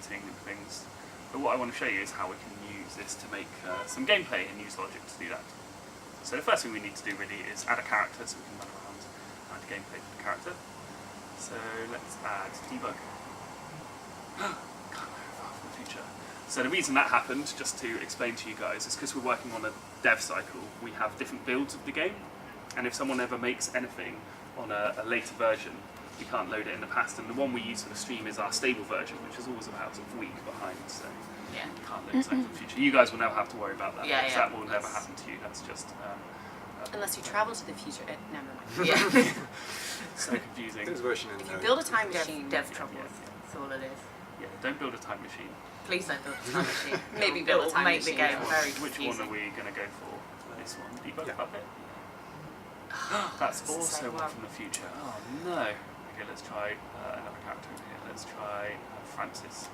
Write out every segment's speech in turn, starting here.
editing and things. But what I want to show you is how we can use this to make some gameplay and use logic to do that. So the first thing we need to do really is add a character so we can run around and add gameplay for the character. So let's add debug. Can't go far from the future. So the reason that happened, just to explain to you guys, is because we're working on a dev cycle. We have different builds of the game, and if someone ever makes anything on a later version, we can't load it in the past. And the one we use for the stream is our stable version, which is always about a week behind. So yeah, you can't load something for the future. You guys will never have to worry about that. Yeah, because that will never happen to you. That's just unless you travel to the future. Never mind. yeah. so confusing. There's version in If you build a time machine, Dev trouble. That's all it is. Yeah, don't build a time machine. Please don't build a time machine. Maybe build a time make machine, the game yeah. very Which confusing. one are we going to go for? This one, debug Yeah. puppet. That's It's the also same one one. from the future. Oh no. Okay, let's try another character in here. Let's try Francis.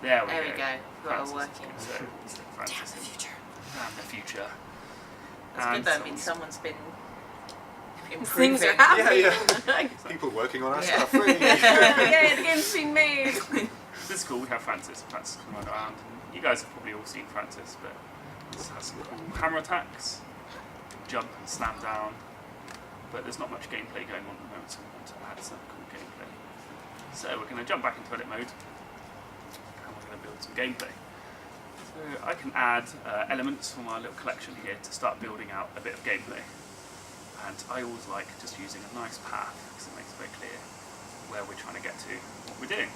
There we There go. we go. Got it Francis. working. So, Francis. Damn the future. Damn the future. That's And good though. I mean, someone's- someone's been improving. Things are happening. Yeah, People working on our Yeah. stuff. Really. Yay, the game's been made. This is cool. We have Francis. Francis can run around. You guys have probably all seen Francis, but this has some cool hammer attacks, jump and slam down. But there's not much gameplay going on at the moment, so we want to add some cool gameplay. So we're going to jump back into edit mode, and we're going to build some gameplay. So I can add elements from our little collection here to start building out a bit of gameplay. And I always like just using a nice path, because it makes it very clear where we're trying to get to, what we're doing.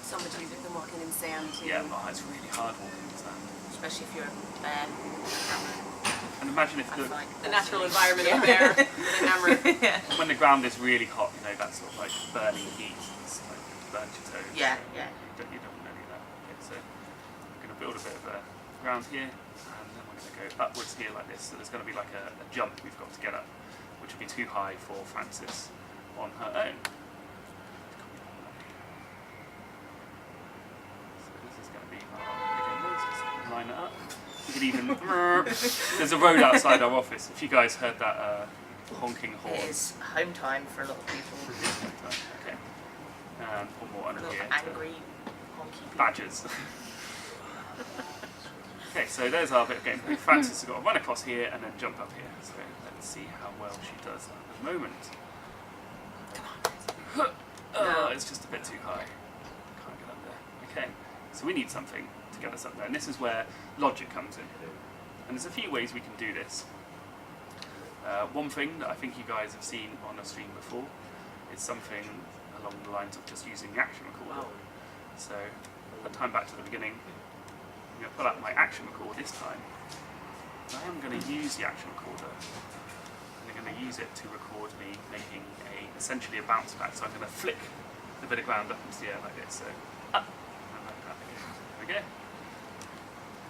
So much easier than walking in sand too. Yeah, oh, it's really hard walking in sand. Especially if you're a bear. And imagine if I the, find The natural personally. environment of there. The hammer. Yeah. when the ground is really hot, you know, that sort of like burning heat, it's like burns your toes. Yeah, so yeah. You don't want any of that. Okay, so we're going to build a bit of a ground here, and then we're going to go upwards here like this. So there's going to be like a jump we've got to get up, which will be too high for Francis on her own. So this is going to be our beginning. Let's line it up. You could even there's a road outside our office. If you guys heard that honking horn. It is home time for a lot of people. Okay. And one more A under lot here. of angry, honky people. Badgers. Okay, so there's our bit of gameplay. Francis has got to run across here and then jump up here. So let's see how well she does at the moment. Oh, it's just a bit too high. Can't get up there. Okay, so we need something to get us up there, and this is where logic comes in. And there's a few ways we can do this. One thing that I think you guys have seen on a stream before is something along the lines of just using the action recorder. So, I'll time back to the beginning. I'm going to pull out my action recorder this time. I am going to use the action recorder, and I'm going to use it to record me making essentially a bounce back. So I'm going to flick the bit of ground up into the air like this. So, up and like that again. There we go.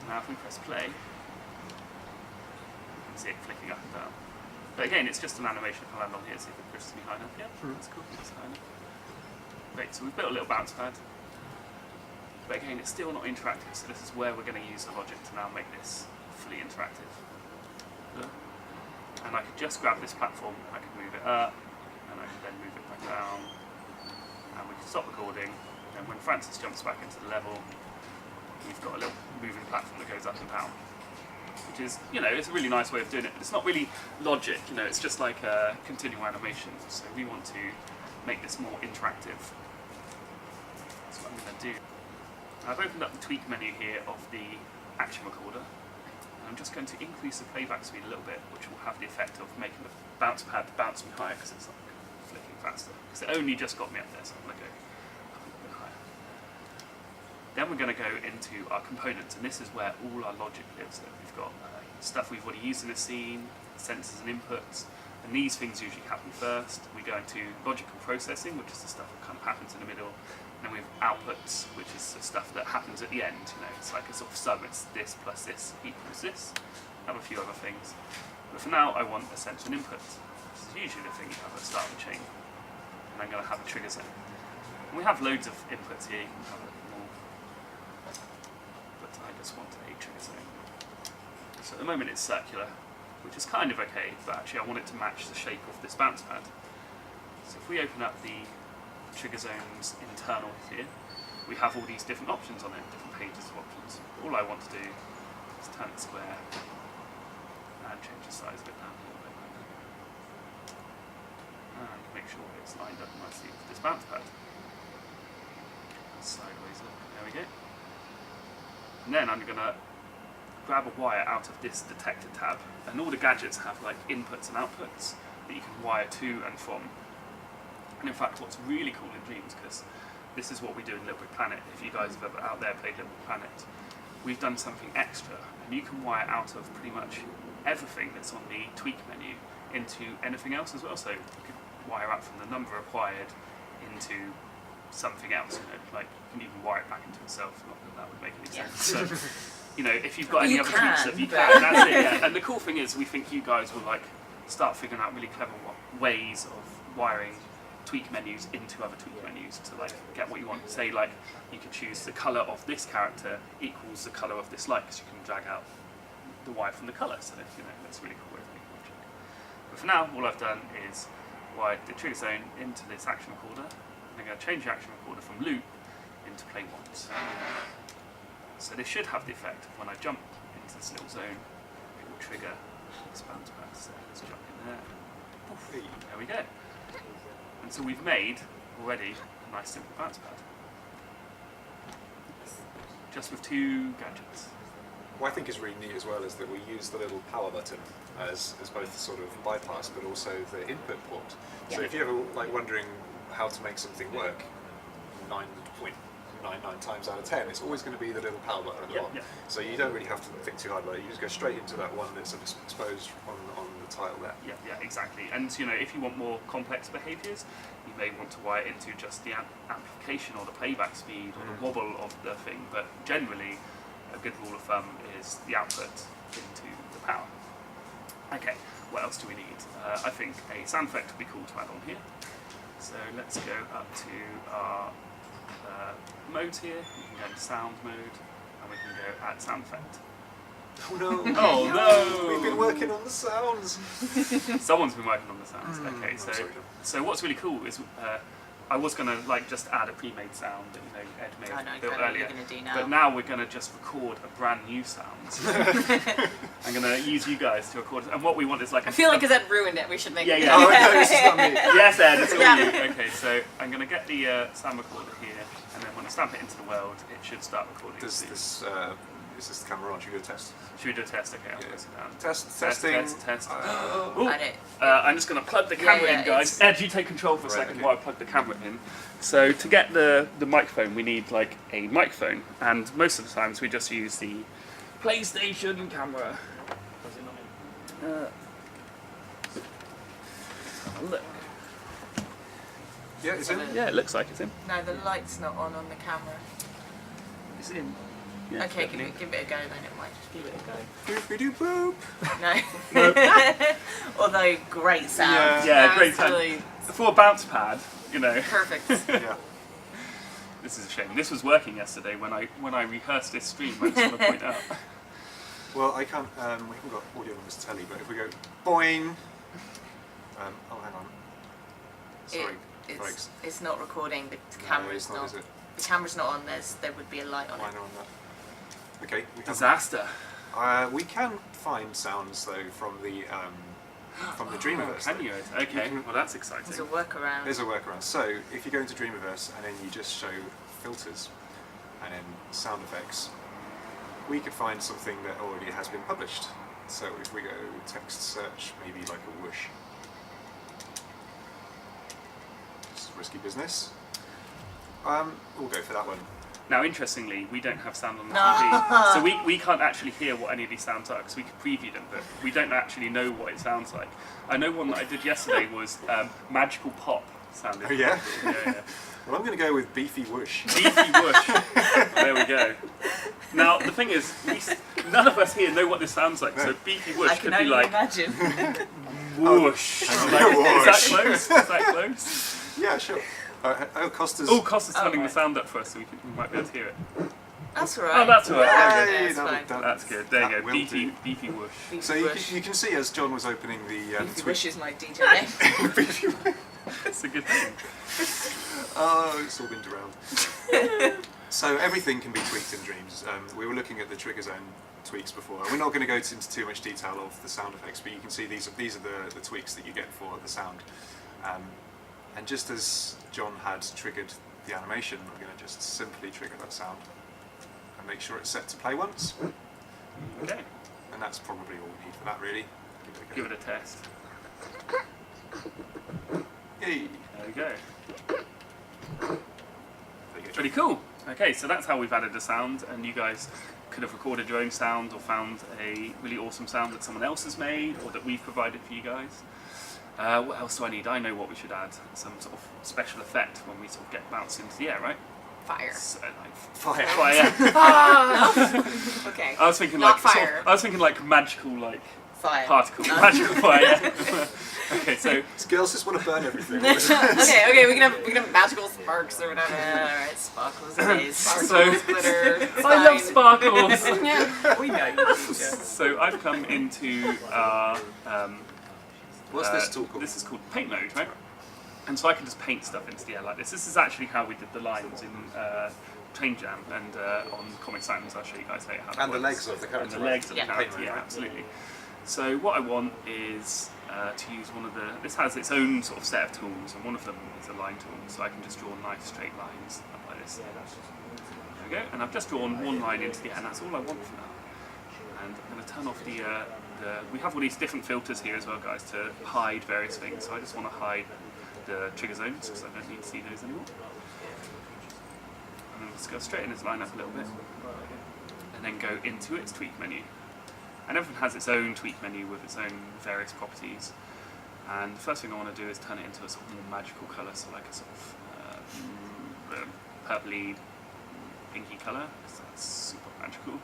Now if we press play, you can see it flicking up and down. But again, it's just an animation. If I land on here, see if it pushes me high enough. Yeah, that's cool. That's high enough. Great, so we've built a little bounce pad. But again, it's still not interactive, so this is where we're going to use the logic to now make this fully interactive. And I could just grab this platform, I could move it up, and I could then move it back down. And we can stop recording, and when Francis jumps back into the level, we've got a little moving platform that goes up and down. Which is, you know, it's a really nice way of doing it, but it's not really logic, you know, it's just like a continual animation. So we want to make this more interactive. That's what I'm going to do. I've opened up the tweak menu here of the action recorder. And I'm just going to increase the playback speed a little bit, which will have the effect of making the bounce pad bounce me higher because it's like flicking faster. Because it only just got me up there, so I'm going to go up a little bit higher. Then we're going to go into our components, and this is where all our logic lives. So we've got stuff we've already used in the scene, sensors and inputs, and these things usually happen first. We go into logical processing, which is the stuff that kind of happens in the middle. And then we have outputs, which is the stuff that happens at the end. You know, it's like a sort of sum. It's this plus this equals this. I have a few other things, but for now I want a sensor and input. This is usually the thing you have at the start of the chain. And I'm going to have a trigger zone. And we have loads of inputs here. You can have a little more, but I just want a trigger zone. So at the moment it's circular, which is kind of okay, but actually I want it to match the shape of this bounce pad. So if we open up the trigger zones internal here, we have all these different options on it, different pages of options. All I want to do is turn it square and change the size of it down a little bit. And make sure it's lined up nicely with this bounce pad. Sideways look, there we go. And then I'm going to grab a wire out of this detector tab, and all the gadgets have like inputs and outputs that you can wire to and from. And in fact, what's really cool in Dreams, because this is what we do in Little Big Planet, if you guys have ever out there played Little Big Planet, we've done something extra, and you can wire out of pretty much everything that's on the tweak menu into anything else as well. So you could wire out from the number acquired into something else, like you can even wire it back into itself, not that that would make any sense. So, if you've got any other tweak stuff, you can, that's it, yeah. And the cool thing is, we think you guys will start figuring out really clever ways of wiring tweak menus into other tweak menus to get what you want. Say you could choose the colour of this character equals the colour of this light, because you can drag out the wire from the colour. So that's really cool way of making logic. But for now, all I've done is wired the trigger zone into this action recorder. I'm going to change the action recorder from loop into play once. So this should have the effect of when I jump into this little zone, it will trigger this bounce pad. So let's jump in there. There we go. And so we've made already a nice simple bounce pad. Just with 2 gadgets. What I think is really neat as well is that we use the little power button as both the sort of bypass but also the input port. So if you're ever wondering how to make something work, 9.99 times out of 10, it's always going to be the little power button at the bottom. So you don't really have to think too hard about it. You just go straight into that one that's exposed on the title there. Yeah, exactly. And if you want more complex behaviours, you may want to wire into just the amplification or the playback speed or the wobble of the thing. But generally, a good rule of thumb is the output into the power. Okay, what else do we need? I think a sound effect would be cool to add on here. So let's go up to our modes here. We can go to sound mode, and we can go add sound effect. Oh no! Oh no! We've been working on the sounds! Someone's been working on the sounds. Okay, I'm sorry. so what's really cool is I was going to just add a pre-made sound that Ed may have built earlier, but now we're going to just record a brand new sound. I'm going to use you guys to record it, and what we want is I feel like because Ed ruined it, we should make it. Yeah. Oh no, this is not me! Yes, Ed, it's all you. Okay, so I'm going to get the sound recorder here, and then when I stamp it into the world, it should start recording. Is this the camera on? Should we do a test? Should we do a test? Okay, I'll press it down. Testing. Test. Edit. I'm just going to plug the camera in, guys. Ed, you take control for a second while I plug the camera in. So to get the microphone, we need a microphone, and most of the times we just use the PlayStation camera. Does it not? Have a look. Yeah, it's in. Yeah, it looks like it's in. No, the light's not on the camera. It's in. Yeah, Okay, give it a go then, it might just give it a go. Boopy doo boop. No. Although, great sound. Yeah, great sound. Absolutely For a bounce pad, perfect. Yeah. This is a shame. This was working yesterday when I rehearsed this stream. I just want to point out. Well, I can't. We haven't got audio on this telly, but if we go boing. Oh, hang on. Sorry, folks. It's not recording. The No, camera's it's not. Is it? The camera's not on. There would be a light on it. Mine are on that. Okay. Disaster. We can find sounds though from the Dreamiverse. Can you? Okay. Well, that's exciting. There's a workaround. There's a workaround. So if you go into Dreamiverse and then you just show filters and then sound effects, we could find something that already has been published. So if we go text search, maybe like a whoosh. It's risky business. We'll go for that one. Now, interestingly, we don't have sound on the No. TV, so we can't actually hear what any of these sounds are, because we could preview them, but we don't actually know what it sounds like. I know one that I did yesterday was magical pop sounded. Oh yeah? Yeah. Well, I'm going to go with beefy whoosh. Beefy whoosh. There we go. Now, the thing is, none of us here know what this sounds like, so beefy whoosh I could can be only like imagine. whoosh. Is that close? Is that close? Yeah, sure. Costa's. Oh, Costa's turning right. the sound up for us, so we might be able to hear it. That's all right. Oh, that's all right. Yay, That's fine. That's good. There you that go. will Beefy, do. beefy whoosh. Beefy So Bush. you can see as John was opening the Beefy Twitch. Bush is my DJ name. Beefy Whoosh. It's a good thing. Oh, it's all been around. So everything can be tweaked in Dreams. We were looking at the trigger zone tweaks before. We're not going to go into too much detail of the sound effects, but you can see these are the tweaks that you get for the sound. And just as John had triggered the animation, we're going to just simply trigger that sound and make sure it's set to play once. Okay. And that's probably all we need for that, really. Give it a test. Yay! There we go. There you go. Pretty cool. Okay, so that's how we've added the sound, and you guys could have recorded your own sound or found a really awesome sound that someone else has made or that we've provided for you guys. What else do I need? I know what we should add. Some sort of special effect when we sort of get bounced into the air, right? Fire. So, like, Fire. fire. Ah! Okay. I was thinking Not like fire. I was thinking like magical like Fire. particle, magical fire. Yeah. Okay, so Girls just want to burn everything. okay, we can have magical sparks or whatever. Alright, sparkles it is. Sparkles, So- glitter. It's I love fine. sparkles. Yeah. We know you do. So I've come into What's this tool called? This is called paint mode, right? And so I can just paint stuff into the air like this. This is actually how we did the lines in Train Jam and on Comic Sans. I'll show you guys later how that And the works. legs of the And character. the legs of Yeah. the character, Paint yeah, mode, right? absolutely. So what I want is to use one of the. This has its own sort of set of tools, and one of them is a line tool. So I can just draw nice straight lines up like this. There we go. And I've just drawn one line into the air, and that's all I want for now. And I'm going to turn off the. We have all these different filters here as well, guys, to hide various things. So I just want to hide the trigger zones because I don't need to see those anymore. And then let's go straighten this line up a little bit, and then go into its tweak menu. And everything has its own tweak menu with its own various properties. And the first thing I want to do is turn it into a sort of more magical colour, so like a sort of purpley, pinky colour, because that's super magical.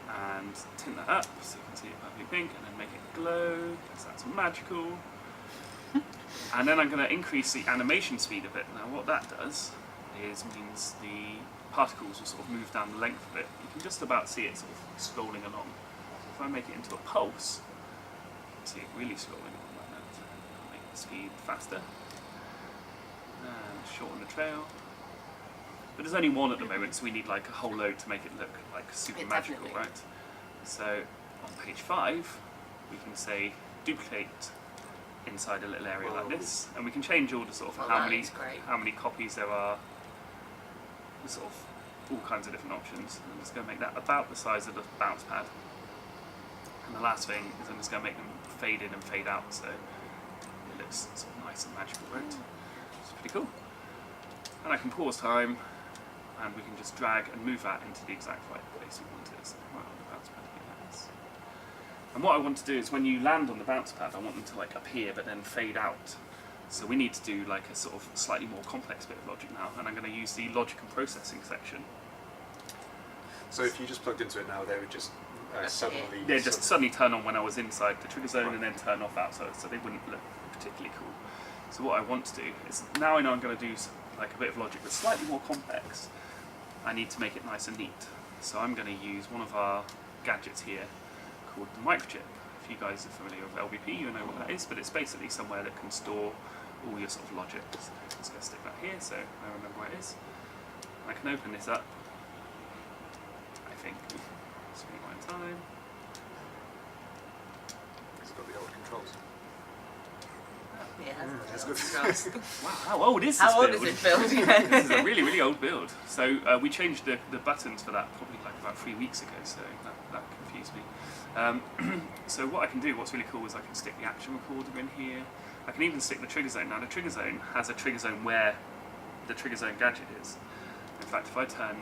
And tint that up so you can see it purpley pink, and then make it glow, because that's magical. And then I'm going to increase the animation speed of it. Now what that does means the particles will sort of move down the length of it. You can just about see it sort of scrolling along. If I make it into a pulse, you can see it really scrolling along like that. I'll make the speed faster. And shorten the trail. But there's only one at the moment, so we need like a whole load to make it look like super Yeah, magical, definitely. right? So on page 5, we can say duplicate inside a little area like this, and we can change all the sort of Well, how that many is great. copies there are, the sort of all kinds of different options. I'm just going to make that about the size of the bounce pad. And the last thing is I'm just going to make them fade in and fade out, so it looks sort of nice and magical, right? It's pretty cool. And I can pause time, and we can just drag and move that into the exact right place we want it. So right on the bounce pad here, like this. And what I want to do is when you land on the bounce pad, I want them to like appear but then fade out. So we need to do like a sort of slightly more complex bit of logic now, and I'm going to use the logic and processing section. So if you just plugged into it now, they would just suddenly... They just suddenly turn on when I was inside the trigger zone Right. and then turn off outside, so they wouldn't look particularly cool. So what I want to do is, now I know I'm going to do like a bit of logic that's slightly more complex, I need to make it nice and neat. So I'm going to use one of our gadgets here called the microchip. If you guys are familiar with LBP, you know what that is, but it's basically somewhere that can store all your sort of logic. So I'm just going to stick that here so I remember where it is. I can open this up, I think. Just rewind time. It's got the old controls. Yeah, That's that's good. Wow, how old is this How old build? is it built? This is a really, really old build. So we changed the buttons for that probably like about 3 weeks ago, so that confused me. So what I can do, what's really cool, is I can stick the action recorder in here. I can even stick the trigger zone. Now the trigger zone has a trigger zone where the trigger zone gadget is. In fact, if I turn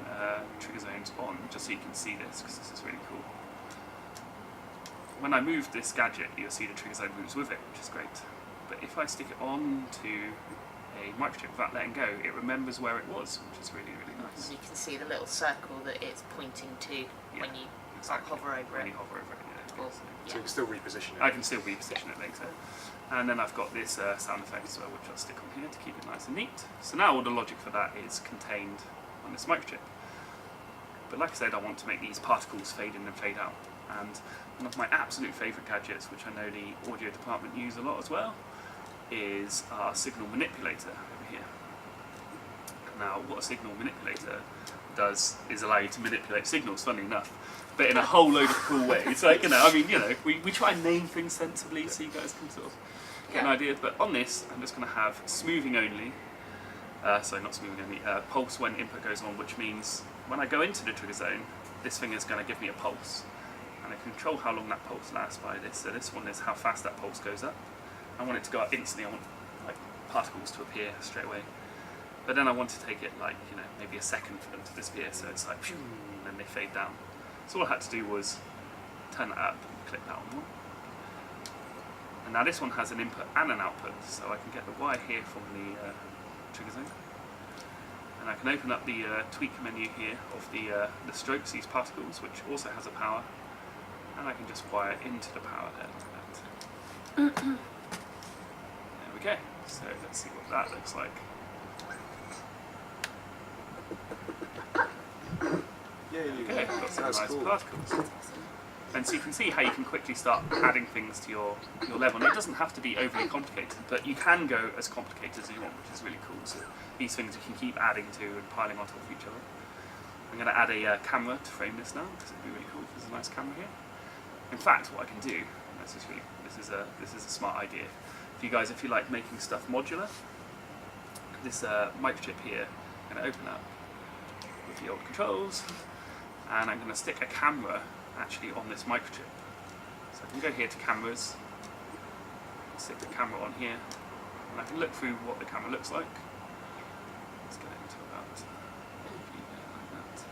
trigger zones on, just so you can see this, because this is really cool. When I move this gadget, you'll see the trigger zone moves with it, which is great. But if I stick it on to a microchip without letting go, it remembers where it was, which is really, really nice. You can see the little circle that it's pointing to when you hover over When it. you hover over it, yeah. Cool. So Yeah. you can still reposition it. I can still reposition it later. And then I've got this sound effect as well, which I'll stick on here to keep it nice and neat. So now all the logic for that is contained on this microchip. But like I said, I want to make these particles fade in and fade out. And one of my absolute favourite gadgets, which I know the audio department use a lot as well, is our signal manipulator over here. Now, what a signal manipulator does is allow you to manipulate signals, funny enough, but in a whole load of cool ways. Like, I mean, we try and name things sensibly so you guys can sort of get an idea. But on this, I'm just going to have smoothing only. Sorry, not smoothing only. Pulse when input goes on, which means when I go into the trigger zone, this thing is going to give me a pulse. And I control how long that pulse lasts by this. So this one is how fast that pulse goes up. I want it to go up instantly. I want like particles to appear straight away. But then I want to take it like, maybe a second for them to disappear. So it's like, and then they fade down. So all I had to do was turn that up and click that on one. And now this one has an input and an output. So I can get the wire here from the trigger zone. And I can open up the tweak menu here of the strokes, these particles, which also has a power. And I can just wire into the power there like that. There we go. So let's see what that looks like. Okay, got some nice particles. And so you can see how you can quickly start adding things to your level. And it doesn't have to be overly complicated, but you can go as complicated as you want, which is really cool. So these things you can keep adding to and piling on top of each other. I'm going to add a camera to frame this now, because it'd be really cool if there's a nice camera here. In fact, what I can do, this is a smart idea. If you like making stuff modular, this microchip here, I'm going to open up with the old controls, and I'm going to stick a camera actually on this microchip. So I can go here to cameras, stick the camera on here, and I can look through what the camera looks like. Let's get it into about like that.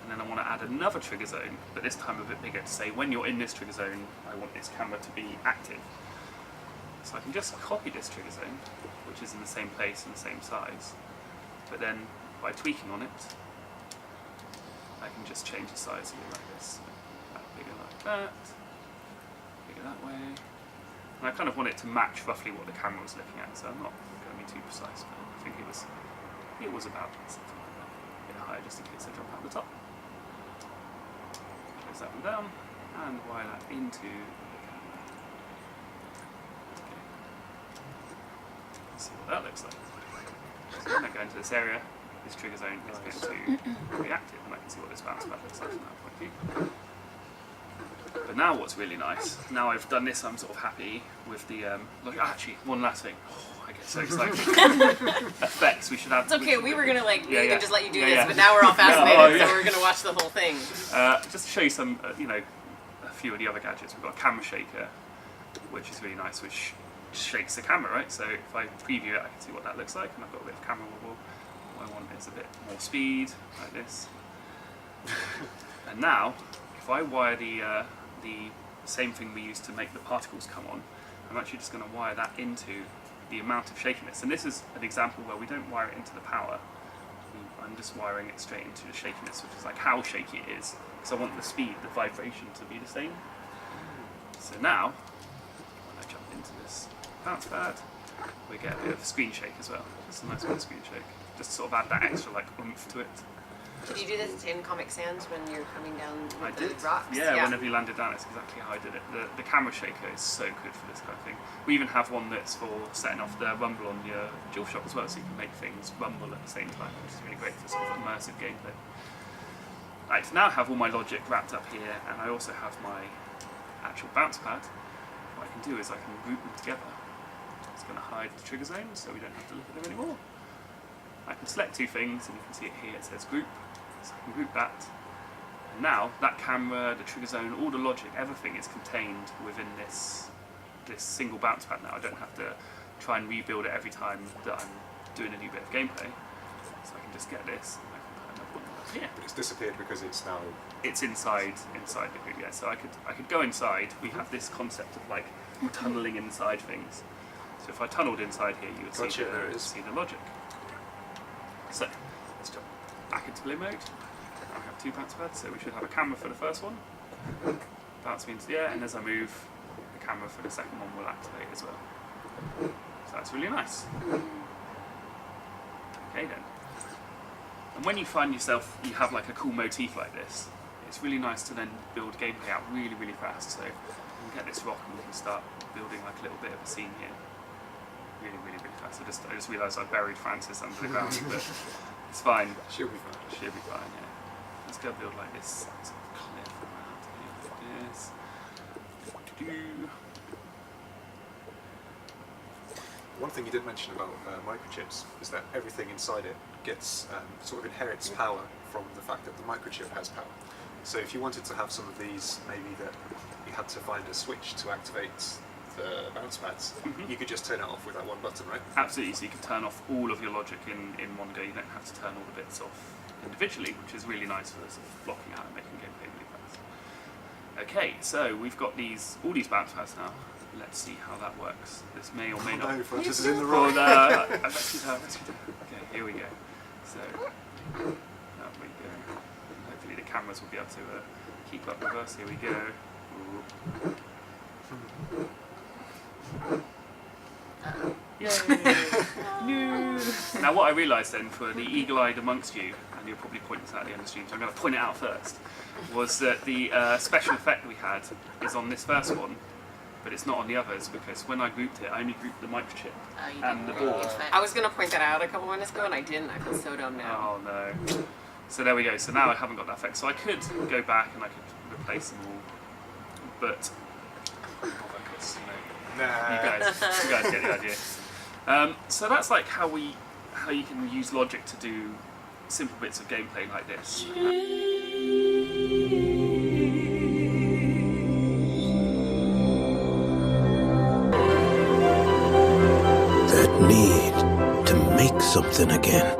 And then I want to add another trigger zone, but this time a bit bigger, to say when you're in this trigger zone, I want this camera to be active. So I can just copy this trigger zone, which is in the same place and the same size, but then by tweaking on it, I can just change the size of it like this. So that bigger like that, bigger that way. And I kind of want it to match roughly what the camera was looking at, so I'm not going to be too precise, but I think it was about something like that. A bit higher just in case I drop out the top. Close that one down, and wire that into the camera. Okay. Let's see what that looks like. So when I go into this area, this trigger zone is going to be active, and I can see what this bounce back looks like from that point of view. But now what's really nice, now I've done this, I'm sort of happy with the, actually, one last thing. Oh, I get so excited. Effects, we should have... It's okay, we were going to just let you do this, yeah. but now we're all fascinated, yeah. so we're going to watch the whole thing. Just to show you some, a few of the other gadgets. We've got a camera shaker, which is really nice, which shakes the camera, right? So if I preview it, I can see what that looks like, and I've got a bit of camera wobble. What I want is a bit more speed, like this. And now, if I wire the same thing we used to make the particles come on, I'm actually just going to wire that into the amount of shakiness. And this is an example where we don't wire it into the power. I'm just wiring it straight into the shakiness, which is like how shaky it is. Because I want the speed, the vibration to be the same. So now, when I jump into this bounce pad, we get a bit of screen shake as well. Just a nice bit of screen shake. Just sort of add that extra oomph to it. Did you do this in Comic Sans when you're coming down with I the did. rocks? Yeah, whenever you landed down, it's exactly how I did it. The camera shaker is so good for this kind of thing. We even have one that's for setting off the rumble on your DualShock as well, so you can make things rumble at the same time, which is really great for sort of immersive gameplay. Right, so now I have all my logic wrapped up here, and I also have my actual bounce pad. What I can do is I can group them together. It's going to hide the trigger zone, so we don't have to look at them anymore. I can select two things, and you can see it here, it says group, so I can group that. And now, that camera, the trigger zone, all the logic, everything is contained within this single bounce pad now. I don't have to try and rebuild it every time that I'm doing a new bit of gameplay. So I can just get this, and I can put another one up here. But it's disappeared because it's now... It's inside the group, yeah. So I could go inside. We have this concept of like tunneling inside things. So if I tunneled inside here, you would see the logic. So, let's jump back into play mode. I have two bounce pads, so we should have a camera for the first one. Bounce me into the air, and as I move, the camera for the second one will activate as well. So that's really nice. Okay then. And when you find yourself, you have like a cool motif like this, it's really nice to then build gameplay out really, really fast. So we can get this rock and we can start building like a little bit of a scene here. Really, really, really fast. I just realised I buried Francis under the ground, but It's fine. She'll be fine. Should be fine, yeah. Let's go build like this sort of cliff around here like this. One thing you did mention about microchips is that everything inside it gets sort of inherits power from the fact that the microchip has power. So if you wanted to have some of these, maybe that you had to find a switch to activate the bounce pads, you could just turn it off with that one button, right? Absolutely, so you can turn off all of your logic in one go. You don't have to turn all the bits off individually, which is really nice for sort of blocking out and making gameplay really fast. Okay, so we've got all these bounce pads now. Let's see how that works. This may or may not. No, Francis is in the Oh, wrong. no, I rescued her. Okay, here we go. So, there we go. Hopefully the cameras will be able to keep up with us. Here we go. Yay! No. Now what I realised then, for the eagle-eyed amongst you, and you'll probably point this out at the end of the stream, so I'm going to point it out first, was that the special effect we had is on this first one, but it's not on the others, because when I grouped it, I only grouped the microchip You and the didn't really board. affect- I was gonna point that out a couple minutes ago and I didn't. I feel so dumb now. Oh no. So there we go. So now I haven't got that effect. So I could go back and I could replace them all, but because, you guys get the idea. So that's like how you can use logic to do simple bits of gameplay like this. That need to make something again.